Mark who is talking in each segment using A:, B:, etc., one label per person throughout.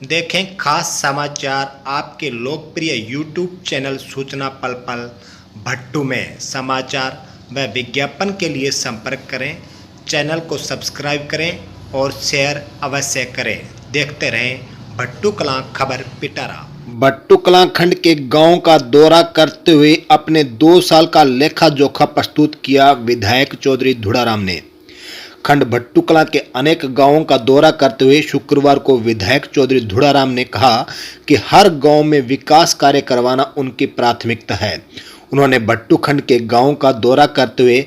A: देखें खास समाचार आपके लोकप्रिय यूट्यूब चैनल सूचना पल पल भट्टू में समाचार व विज्ञापन के लिए संपर्क करें। चैनल को सब्सक्राइब करें और शेयर अवश्य करें। देखते रहें भट्टू कलां खबर पिटारा।
B: भट्टू कलां खंड के गांव का दौरा करते हुए अपने 2 साल का लेखा जोखा प्रस्तुत किया विधायक चौधरी धुड़ाराम ने। खंड भट्टू कलां के अनेक गांवों का दौरा करते हुए शुक्रवार को विधायक चौधरी धुड़ाराम ने कहा कि हर गांव में विकास कार्य करवाना उनकी प्राथमिकता है। उन्होंने भट्टू खंड के गांव का दौरा करते हुए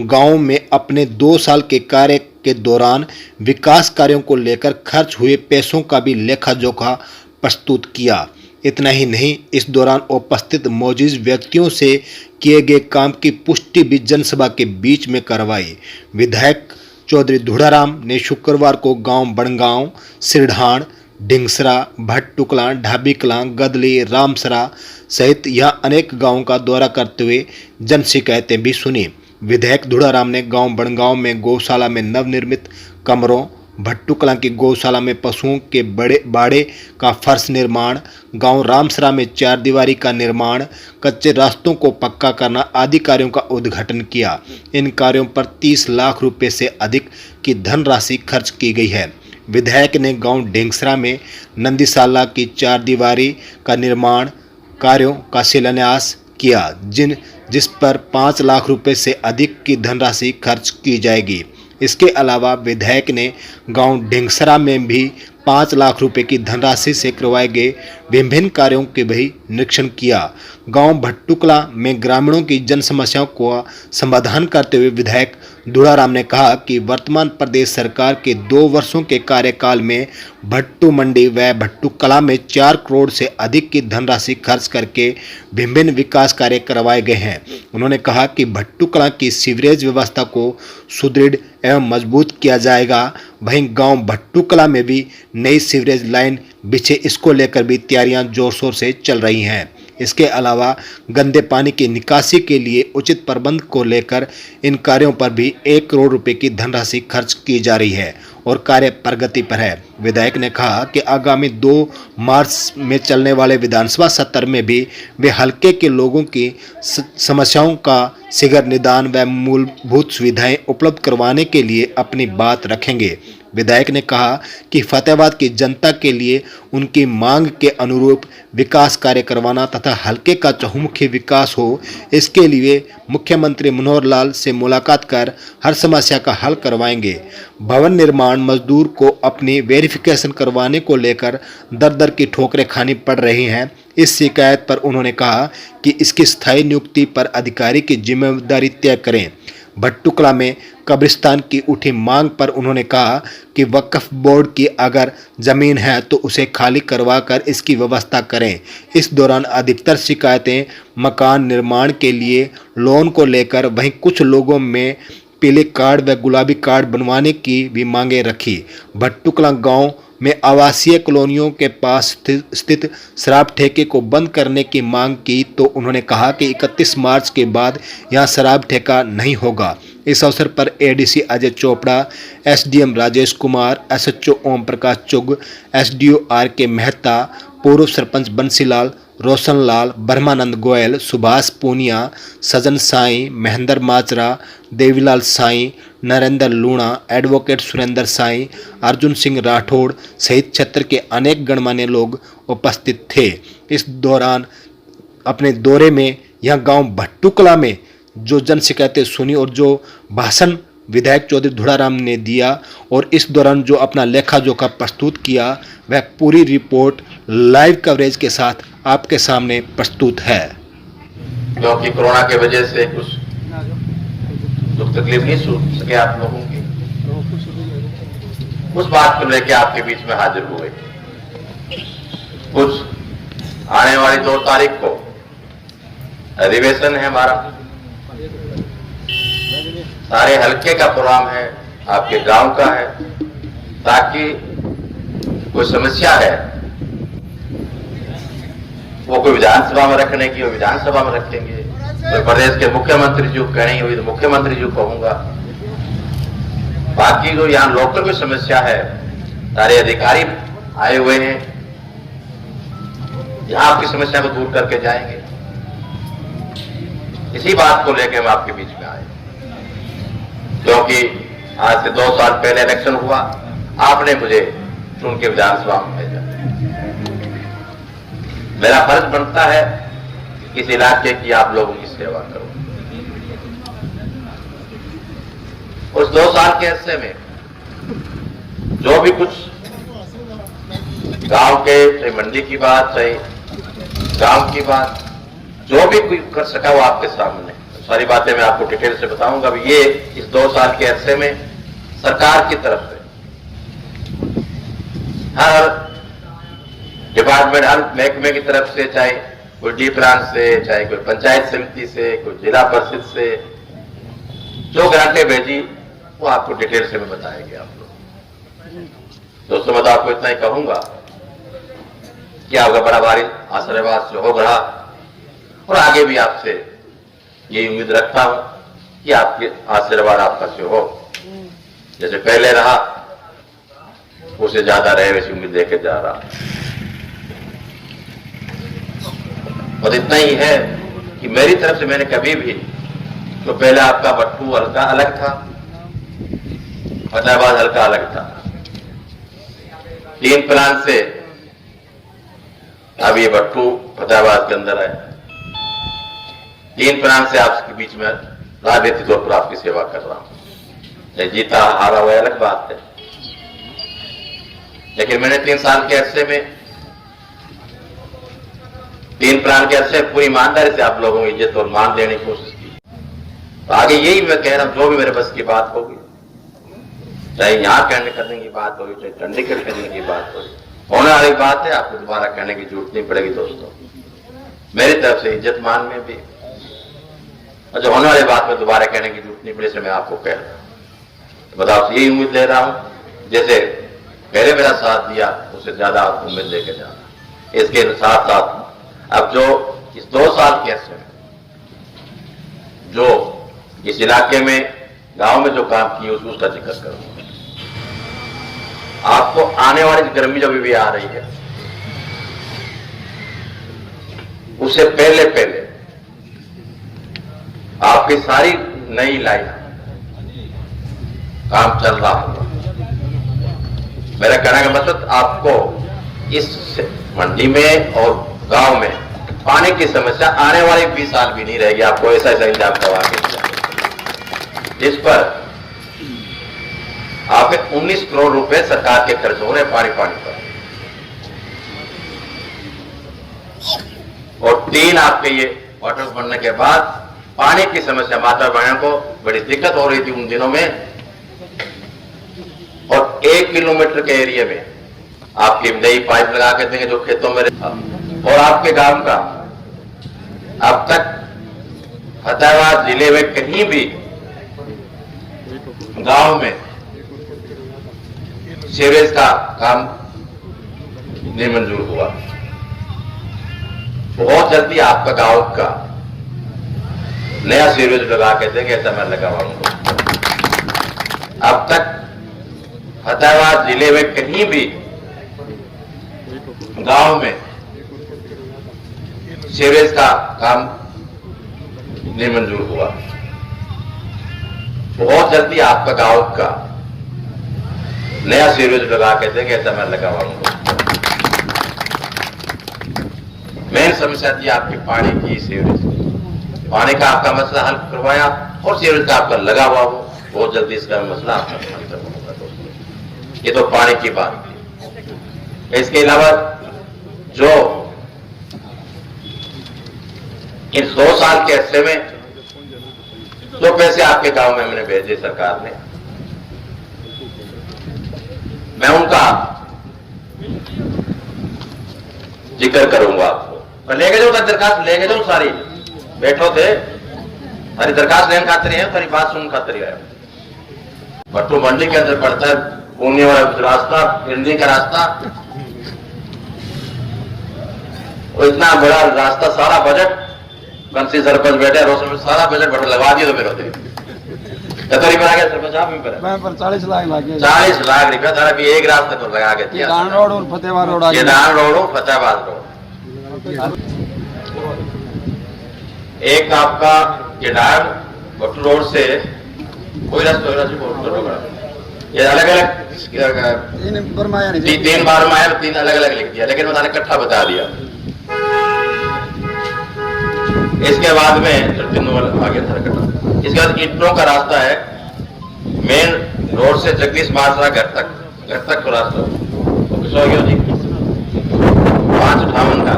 B: गांव में अपने 2 साल के कार्य के दौरान विकास कार्यों को लेकर खर्च हुए पैसों का भी लेखा जोखा प्रस्तुत किया। इतना ही नहीं, इस दौरान उपस्थित मौजूद व्यक्तियों से किए गए काम की पुष्टि भी जनसभा के बीच में करवाई। विधायक चौधरी धुड़ाराम ने शुक्रवार को गांव बनगांव, सिरढाण, ढिंगसरा, भट्टू कलां, ढाबी कलां, गदली, रामसरा सहित यहाँ अनेक गांवों का दौरा करते हुए जन शिकायतें भी सुनी। विधायक धुड़ाराम ने गांव बनगांव में गौशाला में नवनिर्मित कमरों, भट्टू कलां की गौशाला में पशुओं के बड़े बाड़े का फर्श निर्माण, गांव रामसरा में 4 दीवारी का निर्माण, कच्चे रास्तों को पक्का करना आदि कार्यों का उद्घाटन किया। इन कार्यों पर 30 लाख रुपए से अधिक की धनराशि खर्च की गई है। विधायक ने गांव ढेंगसरा में नंदीशाला की 4 दीवारी का निर्माण कार्यों का शिलान्यास किया, जिस पर 5 लाख रुपए से अधिक की धनराशि खर्च की जाएगी। इसके अलावा विधायक ने गांव ढेंगसरा में भी 5 लाख रुपए की धनराशि से करवाए गए विभिन्न कार्यों के भी निरीक्षण किया। गांव भट्टू कलां में ग्रामीणों की जन समस्याओं का समाधान करते हुए विधायक धुड़ाराम ने कहा कि वर्तमान प्रदेश सरकार के 2 वर्षों के कार्यकाल में भट्टू मंडी व भट्टू कलां में 4 करोड़ से अधिक की धनराशि खर्च करके विभिन्न विकास कार्य करवाए गए हैं। उन्होंने कहा कि भट्टू कलां की सीवरेज व्यवस्था को सुदृढ़ एवं मजबूत किया जाएगा। वहीं गांव भट्टू कलां में भी नई सीवरेज लाइन बिछे, इसको लेकर भी तैयारियां जोर शोर से चल रही हैं। इसके अलावा गंदे पानी की निकासी के लिए उचित प्रबंध को लेकर इन कार्यों पर भी 1 करोड़ रुपए की धनराशि खर्च की जा रही है और कार्य प्रगति पर है। विधायक ने कहा कि आगामी 2 मार्च में चलने वाले विधानसभा सत्र में भी वे हलके के लोगों की समस्याओं का शीघ्र निदान व मूलभूत सुविधाएं उपलब्ध करवाने के लिए अपनी बात रखेंगे। विधायक ने कहा कि फतेहाबाद की जनता के लिए उनकी मांग के अनुरूप विकास कार्य करवाना तथा हलके का चहुमुखी विकास हो, इसके लिए मुख्यमंत्री मनोहर लाल से मुलाकात कर हर समस्या का हल करवाएंगे। भवन निर्माण मजदूर को अपनी वेरिफिकेशन करवाने को लेकर दर की ठोकरें खानी पड़ रही हैं। इस शिकायत पर उन्होंने कहा कि इसकी स्थायी नियुक्ति पर अधिकारी की जिम्मेदारी तय करें। भट्टू कलां में कब्रिस्तान की उठी मांग पर उन्होंने कहा कि वक्फ बोर्ड की अगर जमीन है तो उसे खाली करवाकर इसकी व्यवस्था करें। इस दौरान अधिकतर शिकायतें मकान निर्माण के लिए लोन को लेकर, वहीं कुछ लोगों में पीले कार्ड व गुलाबी कार्ड बनवाने की भी मांगे रखी। भट्टू कलां गांव में आवासीय कॉलोनियों के पास स्थित शराब ठेके को बंद करने की मांग की तो उन्होंने कहा कि 31 मार्च के बाद यहां शराब ठेका नहीं होगा। इस अवसर पर ADC Ajay Chopra, SDM Rajesh Kumar, SHO Om Prakash Chugh, SDO R K. Mehta, पूर्व सरपंच बंसीलाल, रोशन लाल, ब्रह्मानंद गोयल, सुभाष पूनिया, सजन साई, महेंद्र माजरा, देवीलाल साई, नरेंद्र लूणा, एडवोकेट सुरेंद्र साई, अर्जुन सिंह राठौड़ सहित क्षेत्र के अनेक गणमान्य लोग उपस्थित थे। इस दौरान अपने दौरे में यह गांव भट्टू कलां में जो जन शिकायतें सुनी और जो भाषण विधायक चौधरी धुड़ाराम ने दिया और इस दौरान जो अपना लेखा जोखा प्रस्तुत किया, वह पूरी रिपोर्ट लाइव कवरेज के साथ आपके सामने प्रस्तुत है।
C: क्योंकि कोरोना की वजह से कुछ दुख तकलीफ नहीं सुन सके आप लोगों की, उस बात को लेकर आपके बीच में हाजिर हुए। कुछ आने वाली 2 तारीख को अधिवेशन है हमारा, सारे हलके का प्रोग्राम है, आपके गांव का है, ताकि कोई समस्या है वो कोई विधानसभा में रखने की, वो विधानसभा में रखेंगे, तो प्रदेश के मुख्यमंत्री जी को कहेंगे तो मुख्यमंत्री जी को कहूंगा। बाकी जो यहाँ लोकल में समस्या है, सारे अधिकारी आए हुए हैं, यहाँ आपकी समस्या को दूर करके जाएंगे। इसी बात को लेकर हम आपके बीच में आए, क्योंकि आज से 2 साल पहले इलेक्शन हुआ, आपने मुझे चुन के विधानसभा में भेजा। मेरा फर्ज बनता है कि इस इलाके की आप लोगों की सेवा करूं। उस 2 साल के अरसे में जो भी कुछ गांव के, चाहे मंडी की बात, चाहे गांव की बात, जो भी कोई कर सका वो आपके सामने, सारी बातें मैं आपको डिटेल से बताऊंगा। अब ये इस 2 साल के अरसे में सरकार की तरफ से हर डिपार्टमेंट, हर महकमे की तरफ से, चाहे कोई डी प्लान से, चाहे कोई पंचायत समिति से, कोई जिला परिषद से, जो ग्रांटें भेजी वो आपको डिटेल से मैं बताएंगे आप लोग। दोस्तों, मैं तो आपको इतना ही कहूंगा कि आपका बड़ा भारी आशीर्वाद से हो रहा, और आगे भी आपसे ये उम्मीद रखता हूं कि आपके आशीर्वाद आपका से हो, जैसे पहले रहा उससे ज्यादा रहे, वैसी उम्मीद लेके जा रहा। और इतना ही है कि मेरी तरफ से मैंने कभी भी, तो पहले आपका भट्टू हल्का अलग था, फतेहाबाद हल्का अलग था, 3 प्लान से अब ये भट्टू फतेहाबाद के अंदर है। 3 प्लान से आपके बीच में राजनीतिक तौर पर आपकी सेवा कर रहा हूं। जीता हारा हुआ अलग बात है, लेकिन मैंने 3 साल के अरसे में, 3 प्लान के अरसे पूरी ईमानदारी से आप लोगों को इज्जत और मान देने की कोशिश की। तो आगे यही मैं कह रहा हूं, जो भी मेरे बस की बात होगी, चाहे यहां करने की बात होगी, चाहे चंडीगढ़ करने की बात होगी, होने वाली बात है, आपको दोबारा कहने की जरूरत नहीं पड़ेगी। दोस्तों, मेरी तरफ से इज्जत मान में भी, और जो होने वाली बात में दोबारा कहने की जरूरत नहीं पड़े, से मैं आपको कह रहा हूं। तो बताओ, यही उम्मीद ले रहा हूं, जैसे पहले मेरा साथ दिया उससे ज्यादा आपको उम्मीद लेके जाना। इसके साथ साथ अब जो इस 2 साल के अरसे में जो इस इलाके में, गांव में जो काम किए उसका जिक्र करूंगा। आपको आने वाली गर्मी जब भी आ रही है, उससे पहले आपकी सारी नई लाइन काम चल रहा होगा। मेरा कहने का मतलब, आपको इस मंडी में और गांव में पानी की समस्या आने वाले 20 साल भी नहीं रहेगी। आपको ऐसा इंतजाम करवा के दिया, जिस पर आपके 19 करोड़ रुपए सरकार के खर्च हो रहे हैं पानी पर, और 3 आपके ये वाटर बनने के बाद पानी की समस्या माता बहनों को बड़ी दिक्कत हो रही थी उन दिनों में। और 1 किलोमीटर के एरिया में आपकी नई पाइप लगा के देंगे जो खेतों में, और आपके गांव का अब तक फतेहाबाद जिले में कहीं भी गांव में सीवरेज का काम नहीं मंजूर हुआ। बहुत जल्दी आपका गांव का नया सीवरेज लगा के देंगे, ऐसा मैं लगाऊंगा। अब तक फतेहाबाद जिले में कहीं भी गांव में सीवरेज का काम नहीं मंजूर हुआ। बहुत जल्दी आपका गांव का नया सीवरेज लगा के देंगे, ऐसा मैं लगाऊंगा। मेन समस्या थी आपकी पानी की, सीवरेज की। पानी का आपका मसला हल करवाया और सीवरेज का आपका लगा हुआ हो, बहुत जल्दी इसका मसला आपका हल करवाऊंगा। दोस्तों, ये तो पानी की बात थी। इसके अलावा जो इन 2 साल के अरसे में जो पैसे आपके गांव में हमने भेजे सरकार ने, मैं उनका जिक्र करूंगा आपको। लेके जाओ दरखास्त, लेके जाओ सारी, बैठो थे सारी दरखास्त लेने खातिर है, सारी बात सुन खातिर है। भट्टू मंडी के अंदर पड़ता है पुणे वाला रास्ता, हिंदी का रास्ता, और इतना बड़ा रास्ता, सारा बजट कंसी सरपंच बैठे रोशन में, सारा बजट बट लगा दिया तो मेरे होते कतरी बना गया सरपंच आप
D: पर 40 लाख लगे,
C: 40 लाख रुपया सारा भी एक रास्ते पर लगा के दिया।
D: रोड और फतेहाबाद रोड,
C: केदार रोड और फतेहाबाद रोड एक आपका ये डायर भट्टू रोड से कोई रास्ता ये अलग अलग तीन बार में आया, तीन अलग अलग लिख दिया, लेकिन मैंने इकट्ठा बता दिया। इसके बाद में आगे था इकट्ठा। इसके बाद ईंटों का रास्ता है मेन रोड से जगदीश माजरा घर तक का रास्ता हो गया जी 558 का।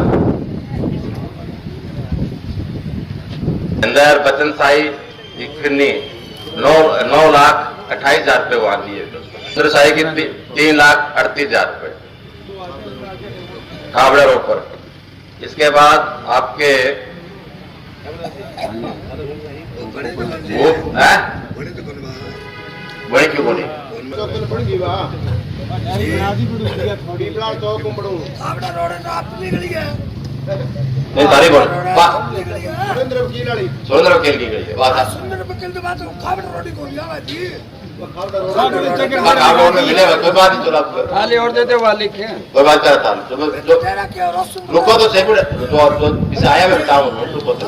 C: अंदर बचन साई फिरनी 9,28,000 रुपये वहां दिए। सुंदर साई की 3,38,000 रुपये खाबड़ा रोड पर। इसके बाद आपके बड़ी क्यों बोली नहीं सारी बोल सुरेंद्र वकील की गई है रोड में मिलेगा कोई बात नहीं। चलो
D: खाली और देते वाले लिखे
C: कोई बात करता रुको तो सही जो आया मैं बताऊँ रुको तो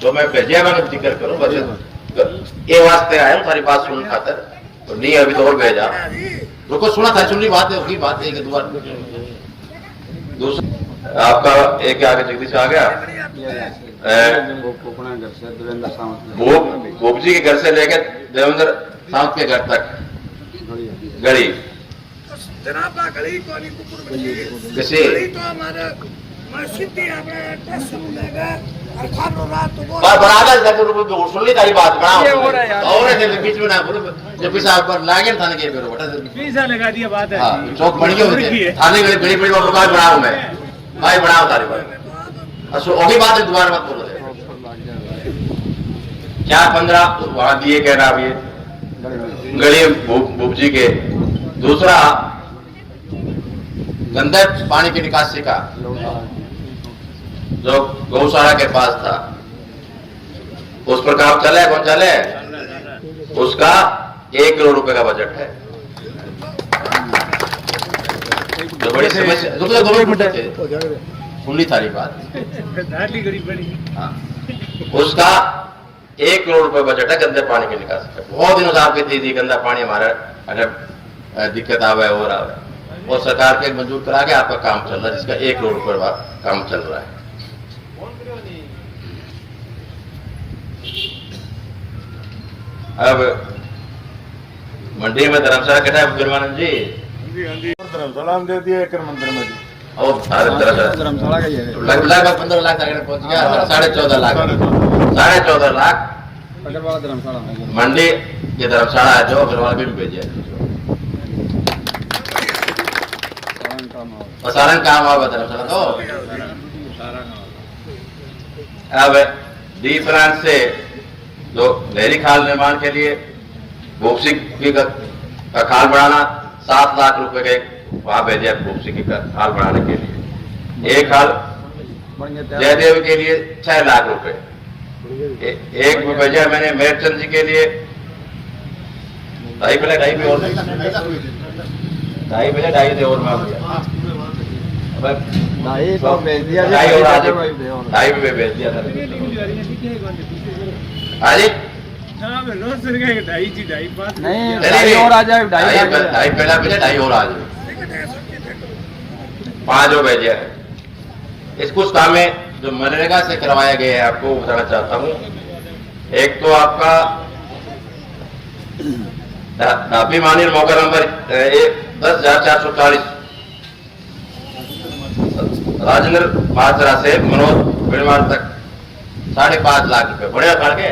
C: जो मैं भेजिया मैंने जिक्र करूँ बस ये वास्ते आया हूँ सारी बात सुन खातर तो नहीं अभी तो और भेजा रुको सुना था सुननी बात है बात है दूसरा आपका एक आगे जगदीश आ गया गोप जी के घर से लेकर देवेंद्र सावंत के घर तक गड़ी किसी सुनली तारी बात बीच में ना बोलो जब पैसा पर लागे थाने के पैसा लगा दिया बात है चौक बन गए थाने गए बड़ी बड़ी बात बनाऊ मैं भाई बनाओ तारी बात वही बात है दोबारा मत बोलो 4-15 वहां दिए कह रहा ये गली भूप जी के। दूसरा गंदे पानी की निकासी का जो गौशाला के पास था उस पर काम चले कौन चले उसका 1 करोड़ रुपए का बजट है। जो बड़ी समस्या सुनली थारी बात हाँ। उसका 1 करोड़ रुपए बजट है गंदे पानी के निकासी का। बहुत दिनों से आपकी दीदी गंदा पानी हमारा अगर दिक्कत आवे और आवे और सरकार के मंजूर करा के आपका काम चल रहा है जिसका 1 करोड़ रुपए का काम चल रहा है। अब मंडी में धर्मशाला कटा है गुरमानंद जी
E: धर्मशाला हम दे दिया एकड़ मंदिर में
C: और धर्मशाला लगभग 15 लाख तक पहुंच गया 14.5 लाख 14.5 लाख
D: अग्रवाल धर्मशाला
C: मंडी ये धर्मशाला है जो अग्रवाल भी भेजे सारंग काम हुआ धर्मशाला तो अब डी प्लांट से जो नहरी खाल निर्माण के लिए भूपसी की का खाल बढ़ाना 7 लाख रुपए का वहां भेजा भूपसी की खाल बढ़ाने के लिए। एक खाल जयदेव के लिए 6 लाख रुपए एक भेजा मैंने मेरचंद जी के लिए 2.5 भेजा 2.5 और 2.5 भेजा 2.5 और भेज दिया 2.5 भी भेज दिया था हाँ जी
D: नहीं और आ जाए 2.5
C: पहला भेजा 2.5 और आ जाए 5 और भेजा है। इस कुछ काम में जो मनरेगा से करवाया गया है आपको बताना चाहता हूँ। एक तो आपका धापी मानी मौका नंबर 10,440 राजेंद्र माजरा से मनोज बिड़वाड़ तक 5.5 लाख रुपए बढ़िया काट के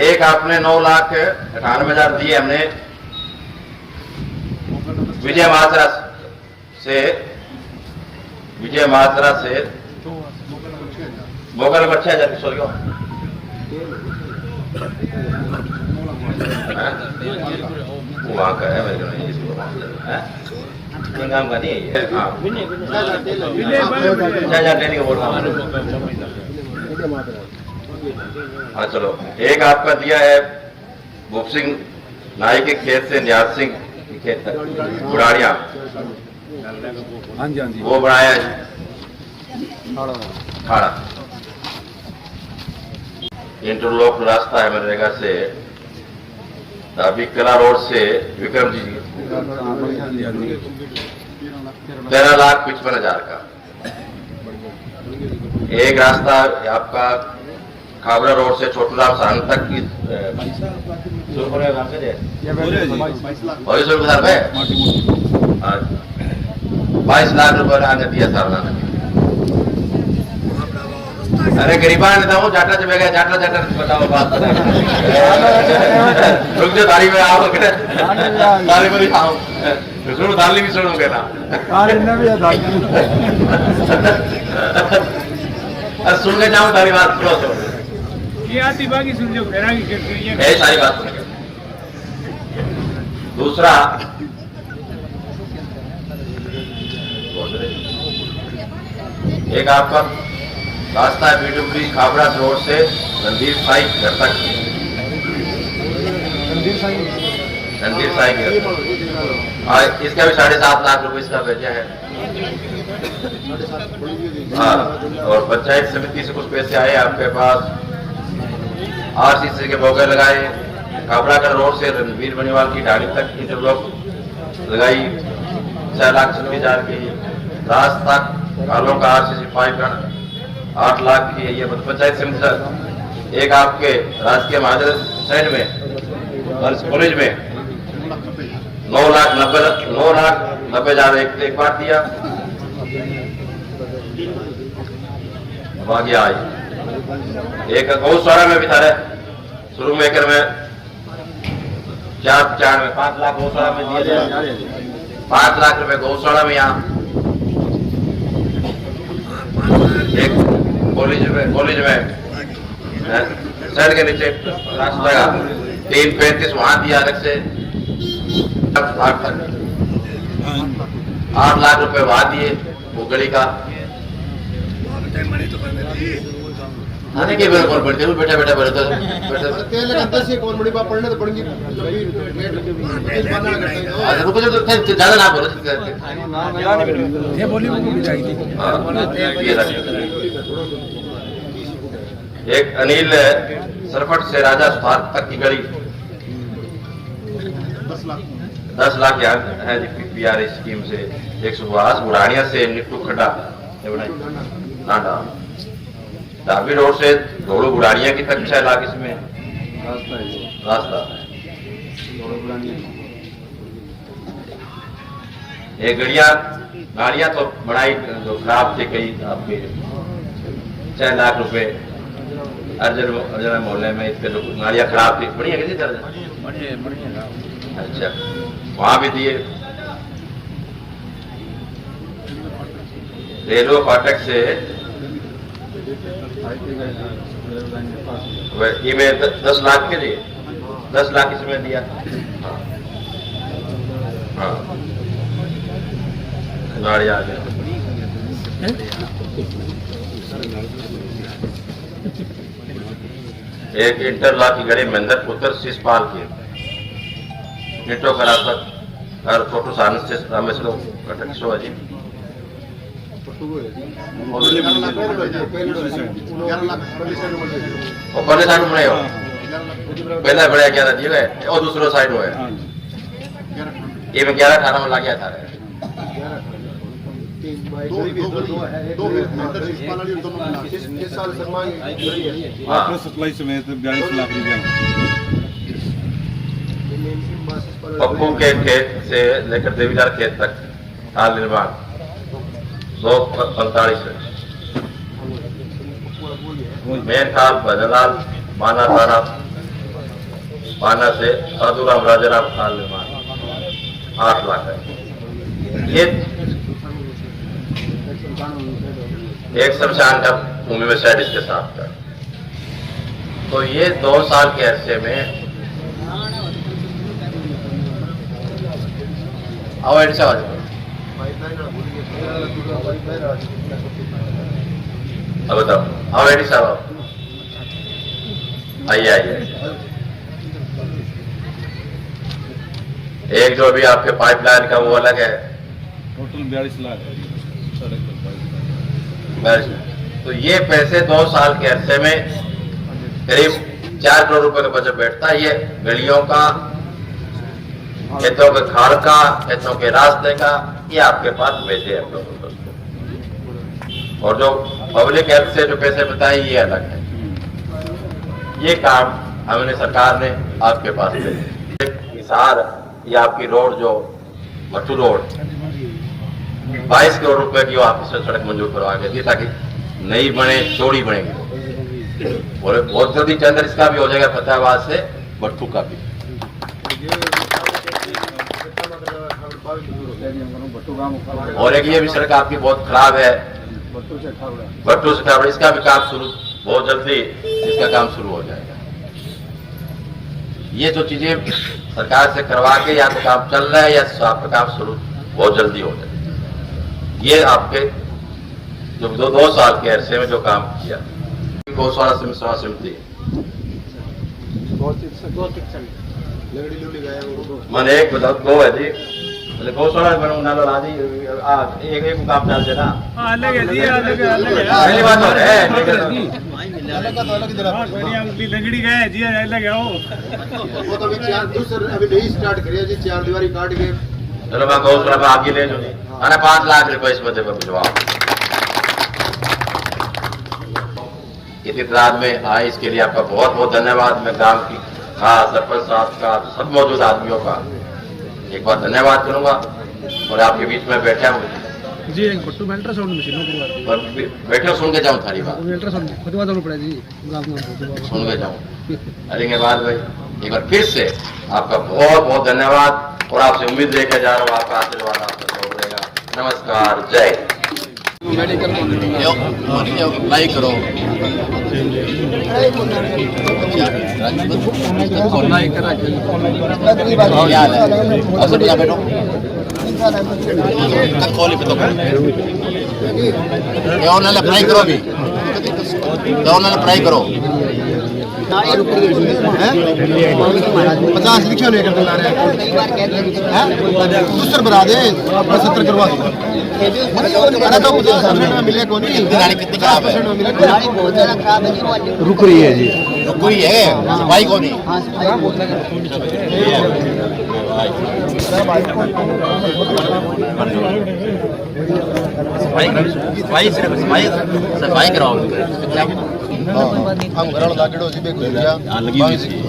C: एक आपने 9,98,000 दिए हमने विजय माजरा से मोगल में 6,000 सो गया वहां का है मेरे को इसको काम का नहीं है 6,000 लेने का बोल रहा हूँ। हाँ चलो एक आपका दिया है भूप सिंह नाई के खेत से निहार सिंह खेत तक बुढ़ाड़िया
D: हाँ जी हाँ जी
C: वो बनाया खाड़ा इंटरलॉक रास्ता है मनरेगा से अभी कला रोड से विक्रम जी 13,55,000 का एक रास्ता आपका खाबरा रोड से छोटूराम सारंग तक की 22 लाख रुपए आने दिया सारना ने। अरे गरीबा ने था वो जाटा जब गया जाटा जाटा बताओ बात रुक जा ताली में आओ ताली में आओ सुनो ताली भी सुनो कहना अरे सुन के जाऊं तारी बात सुनो तो
F: ये आती बाकी सुन जो मेरा की
C: यही सारी बात सुनेंगे। दूसरा एक आपका रास्ता है बीडब्ल्यू खाबड़ा रोड से रणधीर साई घर तक रणधीर साई घर और इसका भी 7.5 लाख रुपए इसका भेजा है। हाँ और पंचायत समिति से कुछ पैसे आए आपके पास आरसीसी के बोगे लगाए खाबड़ा का रोड से रणवीर बनीवाल की ढाणी तक इंटरलॉक लगाई 4,26,000 की रास्ता कालों का आरसीसी पाइप 8 लाख की है ये पंचायत समिति। एक आपके राजकीय महाजन साइड में कॉलेज में 9,90,000 एक बार दिया। आगे आई एक गौशाला में भी था शुरू में एक में 5 लाख गौशाला में दिए थे 5 लाख रुपए गौशाला में। यहाँ एक कॉलेज में सड़क के नीचे रास्ता का 3.35 वहां दिया अलग से 8 लाख रुपए वहां दिए वो गली का आने के बिल्कुल बढ़ते हुए बैठा बैठा बैठा रुको ज्यादा ना बोलो एक अनिल सरफट से राजा सुधार तक की गली 10 लाख है पीआर स्कीम से। एक सुभाष बुढ़ानिया से निट्टू खड्डा नाडा धाबी रोड से धोड़ो बुढ़ानिया की तक 6 लाख इसमें रास्ता। ये गाड़ियां तो बनाई जो खराब थे कई आपके 6 लाख रुपए अर्जन मोहल्ले में इसके जो गाड़ियां खराब थी बढ़िया कैसी तरह अच्छा वहां भी दिए। रेलवे फाटक से ये में 10 लाख के लिए 10 लाख इसमें दिया। हाँ गाड़ी आ गया एक इंटरलॉक की गड़ी महेंद्र पुत्र शिषपाल की नीटो का रास्ता और छोटू सानस से रामेश्वर कटक सो जी और पहले साइड में हो पहला बढ़िया 11 दिए गए और दूसरा साइड हुआ ये में 11-18 में लग गया था।
E: सप्लाई समेत 42 लाख रुपया
C: पप्पू के खेत से लेकर देवीदार खेत तक हाल निर्माण 145 मेन खाल भजनलाल माना थाना पाना से साधुराम राजाराम खाल निर्माण 8 लाख है। ये एक शमशान का भूमि में साइड इसके साथ का तो ये 2 साल के अरसे में अवॉइड से अब बताओ अवॉइड साहब आइए आइए एक जो भी आपके पाइपलाइन का वो अलग है,
E: टोटल 42 लाख है सड़क पर।
C: बस तो ये पैसे 2 साल के अरसे में करीब 4 करोड़ रुपए का बजट बैठता है। ये गलियों का, खेतों के खाड़ का, खेतों के रास्ते का, ये आपके पास पैसे हैं लोगों को। और जो पब्लिक हेल्थ से जो पैसे बताए ये अलग है। ये काम हमने सरकार ने आपके पास भेजे। हिसार ये आपकी रोड जो भट्टू रोड 22 करोड़ रुपए की ऑफिस से सड़क मंजूर करवा के दी ताकि नई बने, चौड़ी बनेगी। और बहुत जल्दी टेंडर इसका भी हो जाएगा, फतेहाबाद से भट्टू का भी। और एक ये भी सड़क आपकी बहुत खराब है, भट्टू से खावड़ा, इसका भी काम शुरू बहुत जल्दी, इसका काम शुरू हो जाएगा। ये जो चीजें सरकार से करवा के या तो काम चल रहा है या आपका काम शुरू बहुत जल्दी हो जाएगा। ये आपके जो 2 साल के अरसे में जो काम किया। गौशाला समिति मैंने एक बताओ, 2 है जी, गौशाला नालो राजी एक काम डाल देना।
F: अलग है जी, अलग है, अलग है।
C: पहली बात तो है
F: लंगड़ी गए जी, अलग है
G: वो तो अभी नहीं स्टार्ट करिए जी, 4 दीवारी काट के।
C: चलो मैं गौशाला में आगे ले जाऊंगी, मैंने 5 लाख रुपए इस बच्चे पर भिजवाओ। इतनी तादाद में आए, इसके लिए आपका बहुत बहुत धन्यवाद। मैं ग्राम की खास सरपंच साहब का, सब मौजूद आदमियों का एक बार धन्यवाद करूंगा। और आपके बीच में बैठा हूँ
F: जी, भट्टू में अल्ट्रासाउंड मशीन
C: और बैठे सुन के जाऊँ थारी बात,
F: अल्ट्रासाउंड फतवा देना पड़ेगा जी,
C: सुन के जाऊँ। अरे के बाद भाई एक बार फिर से आपका बहुत बहुत धन्यवाद और आपसे उम्मीद लेके जा रहा हूँ, आपका आशीर्वाद आपका सब रहेगा। नमस्कार, जय। अप्लाई करो, ऑनलाइन अप्लाई करो, भी ऑनलाइन अप्लाई करो।
G: 50 लिखियो नहीं करते ला रहे हैं, दूसर बना दे, 70 करवा दो। अरे तो 50% में मिले कौन नहीं,
C: गाड़ी कितनी खराब है,
G: गाड़ी बहुत ज्यादा खराब है जी,
E: रुक रही है जी,
C: रुक रही है, सफाई को नहीं। सफाई कराओ।
G: हम घर लागड़ो जी पे गुजरिया
H: लगी हुई थी।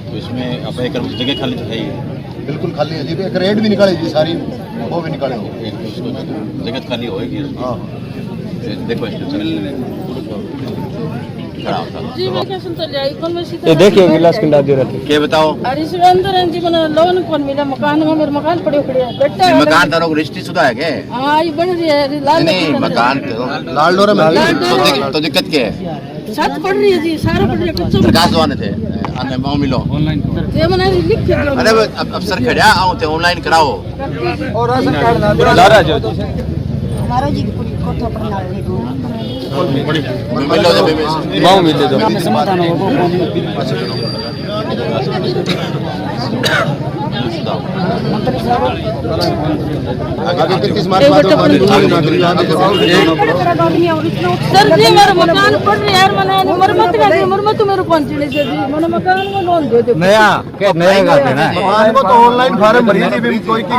H: तो इसमें अब एक जगह खाली तो है ही,
G: बिल्कुल खाली है जी, एक रेड भी निकाली जी, सारी वो भी निकाले हो।
H: जगह खाली होगी।
G: हाँ
H: देखो
F: ये देखिए गिलास किंडा दे रहे
C: क्या बताओ,
I: अरे इसमें अंदर है जी, मैंने लोन कौन मिला, मकान में मेरे मकान पड़े है, बेटा
C: मकान तारों को रजिस्ट्री शुदा है क्या?
I: हाँ ये बन रही है, लाल
C: नहीं मकान
G: लाल डोरा में
C: तो दिक्कत क्या है?
I: छत पड़ रही है जी, सारा पड़ रही है, कच्चा
C: सरकार जो आने थे आने माओ मिलो
F: ऑनलाइन
I: ये मैंने लिख के दिया।
C: अरे अब सर खड़ा आओ ते ऑनलाइन कराओ।
G: और राशन कार्ड ना
F: लारा जो
I: हमारा जी पूरी कोठा पर ना
C: मिलो जब
F: माओ मिले जो
I: समाधान हो वो
G: आगे 33 मार्च बाद
I: सर जी मेरा मकान पड़ रहा है यार, मैंने मरम्मत का मरम्मत मेरे कौन चले जी, मैंने मकान में लोन दे दो।
F: नया क्या नया का है ना,
G: मकान को तो ऑनलाइन फार्म भरी थी, भी कोई की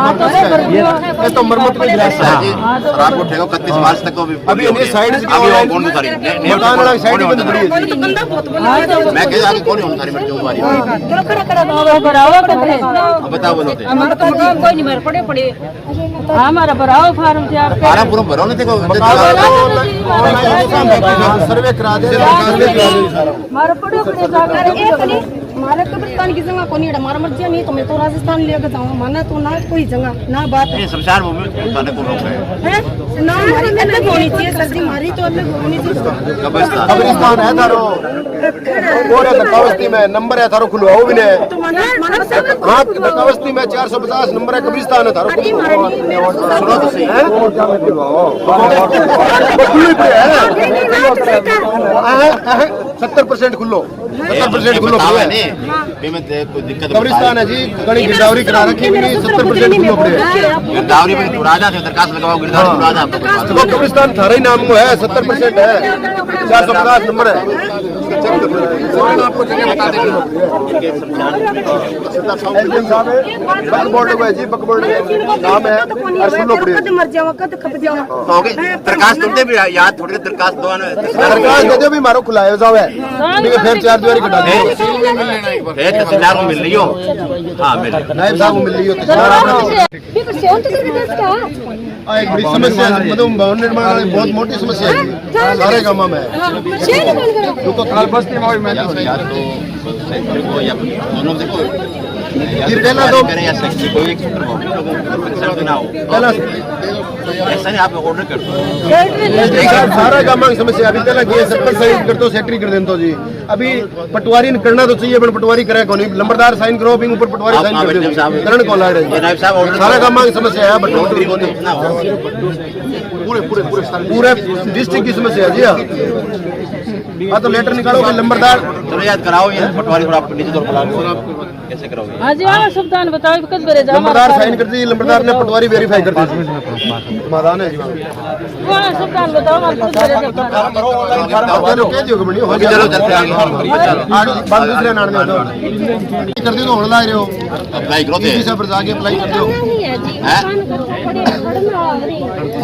G: ये तो मरम्मत का इलाज है जी।
C: रात को ठेको 31 मार्च तक को
G: अभी ये साइड से
C: ऑनलाइन कौन उतारी
G: मकान वाला साइड बंद पड़ी है जी।
C: मैं कह आगे कौन उतारी मैं तुम्हारी अब बताओ बोलो थे
I: हमारा तो मकान कोई नहीं मेरे पड़े पड़े, हमारा भराओ फार्म से आप
C: फार्म पूरा भरो ना देखो
G: सर्वे करा दे,
I: हमारे पड़े पड़े हमारे कब्रिस्तान की जगह को नहीं है, हमारा मर्जी नहीं तो मैं तो राजस्थान लेकर जाऊंगा, माना तो ना कोई जगह ना बात है।
C: शमशान भूमि थाने को रोक है
I: ना हमारी अलग होनी चाहिए सर जी, हमारी तो अलग होनी चाहिए।
G: कब्रिस्तान है थारो और है कावस्ती में नंबर है थारो खुलवाओ भी ने।
I: तो माना
G: हां कावस्ती में 450 नंबर है, कब्रिस्तान है थारो सुनो तो सही है, खुली पे है 70% खुलो, 70% खुलो है
C: में कोई दिक्कत
G: कब्रिस्तान है जी, कड़ी गिरदावरी करा रखी हुई 70% खुलो पड़े
C: गिरदावरी में तू राजा से दरखास्त लगाओ, गिरदावरी तू राजा आपको कोई बात
G: वो कब्रिस्तान थारा ही नाम को है, 70% है, 450 नंबर है। आपको जगह बता देंगे बकबोर्ड है जी, बकबोर्ड नाम है और सुनो पड़े
C: दरखास्त तुमने भी याद थोड़ी दरखास्त दो ना
G: सरकार दे दो भी मारो खुलाए जाओ है ठीक है, फिर 4 दीवारी कटा दो
C: है तहसीलदार को मिल रही हो। हाँ मिल रही
G: नायब साहब को मिल रही हो एक बड़ी समस्या है, मतलब भवन निर्माण में बहुत मोटी समस्या है सारे गांव में।
D: तो काल बस्ती में मैं
C: दोनों देखो
G: फिर पहला तो
C: या सेक्टर कोई एक सेक्टर ना हो,
G: पहला
C: ऐसा नहीं आप ऑर्डर कर दो।
G: सारा गांव में समस्या अभी पहला ये सरपंच साइन कर दो, सेक्रेटरी कर दें तो जी अभी पटवारी ने करना तो चाहिए, पर पटवारी करे कौन, लंबरदार साइन करो फिर ऊपर पटवारी साइन कर दो, करण कौन ला रहे
C: नायब साहब ऑर्डर
G: सारा गांव में समस्या है, बट पूरे पूरे पूरे डिस्ट्रिक्ट की समस्या है जी। हाँ तो लेटर निकालो कि लंबरदार
C: चलो याद कराओ, ये पटवारी को आप नीचे तौर पर कैसे करोगे?
I: हाँ जी हाँ सुल्तान बताओ कद बरे जा
G: लंबरदार साइन कर दी, लंबरदार ने पटवारी वेरीफाई कर दी, समाधान है जी।
I: हाँ सुल्तान बताओ हमारे कद बरे जा
G: कह दियो कि हो गया,
C: चलो चलते हैं
G: आज बात दूसरे नाड़ में दो कर दी तो होने लग रहे हो,
C: अप्लाई करो थे
G: इसी पर जाके अप्लाई कर दो,
I: नहीं है जी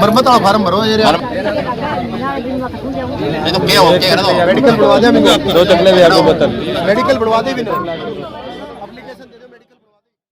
G: मरम्मत वाला फार्म भरो ये
C: नहीं तो क्या हो क्या करो
G: मेडिकल बढ़वा दे,
F: दो चकले भी आपको बता
G: मेडिकल बढ़वा दे भी ना।